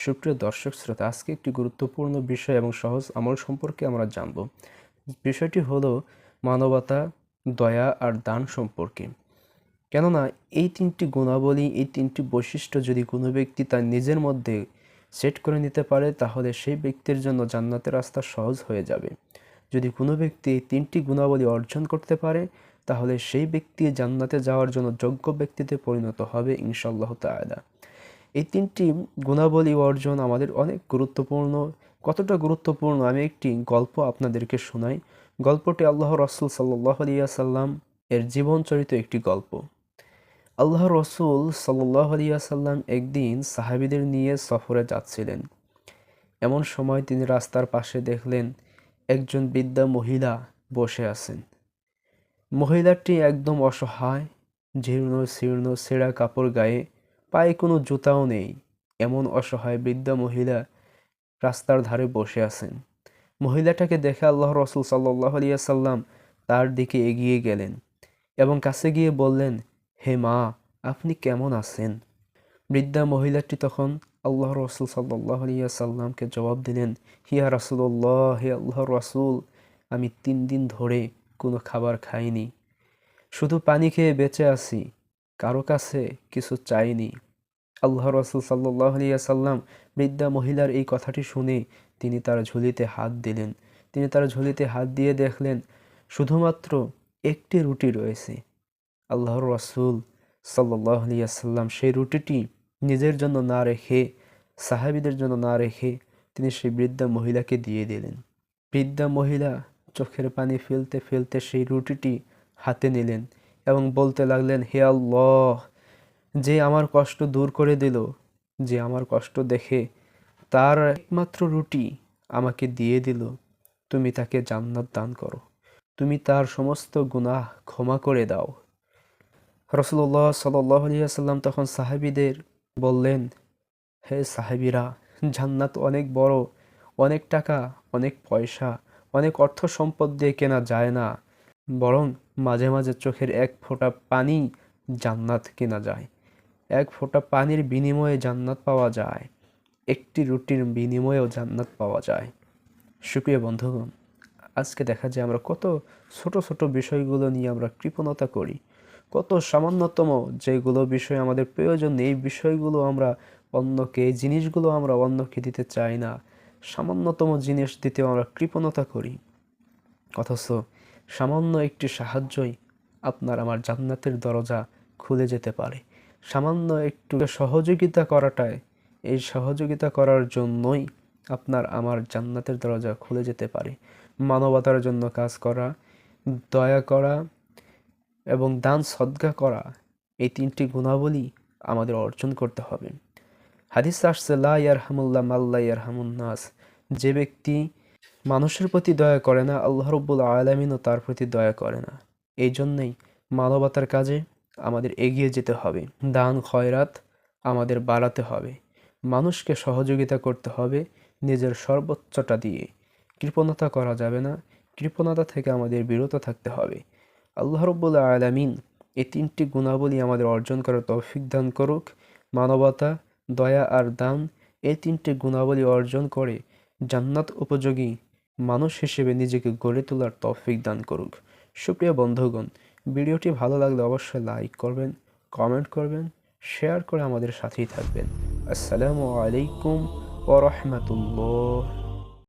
সুপ্রিয় দর্শক শ্রোতা, আজকে একটি গুরুত্বপূর্ণ বিষয় এবং সহজ আমল সম্পর্কে আমরা জানব। বিষয়টি হলো মানবতা, দয়া আর দান সম্পর্কে। কেননা এই তিনটি গুণাবলী, এই তিনটি বৈশিষ্ট্য যদি কোনো ব্যক্তি তার নিজের মধ্যে সেট করে নিতে পারে, তাহলে সেই ব্যক্তির জন্য জান্নাতের রাস্তা সহজ হয়ে যাবে। যদি কোনো ব্যক্তি এই তিনটি গুণাবলী অর্জন করতে পারে, তাহলে সেই ব্যক্তি জান্নাতে যাওয়ার জন্য যোগ্য ব্যক্তিতে পরিণত হবে ইনশাআল্লাহ তাআলা। এই তিনটি গুণাবলী অর্জন আমাদের অনেক গুরুত্বপূর্ণ। কতটা গুরুত্বপূর্ণ আমি একটি গল্প আপনাদেরকে শোনাই। গল্পটি আল্লাহর রাসূল সাল্লাল্লাহু আলাইহি ওয়াসাল্লাম এর জীবনচরিত একটি গল্প। আল্লাহর রাসূল সাল্লাল্লাহু আলাইহি ওয়াসাল্লাম একদিন সাহাবীদের নিয়ে সফরে যাচ্ছিলেন। এমন সময় তিনি রাস্তার পাশে দেখলেন একজন বৃদ্ধা মহিলা বসে আছেন। মহিলাটি একদম অসহায়, জীর্ণ শীর্ণ ছেঁড়া কাপড় গায়ে, পায়ে কোনো জুতাও নেই। এমন অসহায় বৃদ্ধা মহিলা রাস্তার ধারে বসে আছেন। মহিলাটাকে দেখে আল্লাহর রাসূল সাল্লাল্লাহু আলাইহি ওয়াসাল্লাম তার দিকে এগিয়ে গেলেন এবং কাছে গিয়ে বললেন, হে মা, আপনি কেমন আছেন? বৃদ্ধা মহিলাটি তখন আল্লাহর রাসূল সাল্লাল্লাহু আলাইহি ওয়াসাল্লামকে জবাব দিলেন, ইয়া রাসূলুল্লাহ, হে আল্লাহর রাসূল, আমি 3 দিন ধরে কোনো খাবার খাইনি, শুধু পানি খেয়ে বেঁচে আছি, কারো কাছে কিছু চাইনি। আল্লাহর রাসূল সাল্লাল্লাহু আলাইহি ওয়াসাল্লাম বৃদ্ধা মহিলার এই কথাটি শুনে তিনি তার ঝুলিতে হাত দিলেন। তিনি তার ঝুলিতে হাত দিয়ে দেখলেন শুধুমাত্র একটি রুটি রয়েছে। আল্লাহর রাসূল সাল্লাল্লাহু আলাইহি ওয়াসাল্লাম সেই রুটিটি নিজের জন্য না রেখে, সাহাবীদের জন্য না রেখে তিনি সেই বৃদ্ধা মহিলাকে দিয়ে দিলেন। বৃদ্ধা মহিলা চোখের পানি ফেলতে ফেলতে সেই রুটিটি হাতে নিলেন এবং বলতে লাগলেন, হে আল্লাহ, যে আমার কষ্ট দূর করে দিল, যে আমার কষ্ট দেখে তার একমাত্র রুটি আমাকে দিয়ে দিল, তুমি তাকে জান্নাত দান করো, তুমি তার সমস্ত গুনাহ ক্ষমা করে দাও। রাসূলুল্লাহ সাল্লাল্লাহু আলাইহি ওয়াসাল্লাম তখন সাহাবীদের বললেন, হে সাহাবীরা, জান্নাত অনেক বড়, অনেক টাকা, অনেক পয়সা, অনেক অর্থ সম্পদ দিয়ে কেনা যায় না, বরং মাঝে মাঝে চোখের এক ফোঁটা পানি জান্নাত কেনা যায়। এক ফোঁটা পানির বিনিময়ে জান্নাত পাওয়া যায়, একটি রুটির বিনিময়েও জান্নাত পাওয়া যায়। সুপ্রিয় বন্ধুগণ, আজকে দেখা যায় আমরা কত ছোট ছোট বিষয়গুলো নিয়ে আমরা কৃপণতা করি। কত সামান্যতম যেগুলো বিষয় আমাদের প্রয়োজন, এই বিষয়গুলো আমরা অন্যকে, এই জিনিসগুলো আমরা অন্যকে দিতে চাই না। সামান্যতম জিনিস দিতেও আমরা কৃপণতা করি। অথচ সামান্য একটি সাহায্যই আপনার আমার জান্নাতের দরজা খুলে যেতে পারে। সামান্য একটু সহযোগিতা করাটাই, এই সহযোগিতা করার জন্যই আপনার আমার জান্নাতের দরজা খুলে যেতে পারে। মানবতার জন্য কাজ করা, দয়া করা এবং দান সদকা করা, এই তিনটি গুণাবলী আমাদের অর্জন করতে হবে। হাদিসে আসছে, লা ইয়ারহামুল্লাহ মান লা ইয়ারহামুন নাস, যে ব্যক্তি মানুষের প্রতি দয়া করে না, আল্লাহ রাব্বুল আলামিনও তার প্রতি দয়া করে না। এই জন্যই মানবতার কাজে আমাদের এগিয়ে যেতে হবে, দান খয়রাত আমাদের বাড়াতে হবে, মানুষকে সহযোগিতা করতে হবে নিজের সর্বোচ্চটা দিয়ে। কৃপণতা করা যাবে না, কৃপণতা থেকে আমাদের বিরত থাকতে হবে। আল্লাহ রাব্বুল আলামিন এই তিনটি গুণাবলী আমাদের অর্জন করার তৌফিক দান করুক। মানবতা, দয়া আর দান, এই তিনটি গুণাবলী অর্জন করে জান্নাত উপযোগী মানুষ হিসেবে নিজেকে গড়ে তোলার তৌফিক দান করুক। সুপ্রিয় বন্ধুগণ, ভিডিওটি ভালো লাগলে অবশ্যই লাইক করবেন, কমেন্ট করবেন, শেয়ার করে আমাদের সাথেই থাকবেন। আসসালামু আলাইকুম ওয়া রাহমাতুল্লাহ।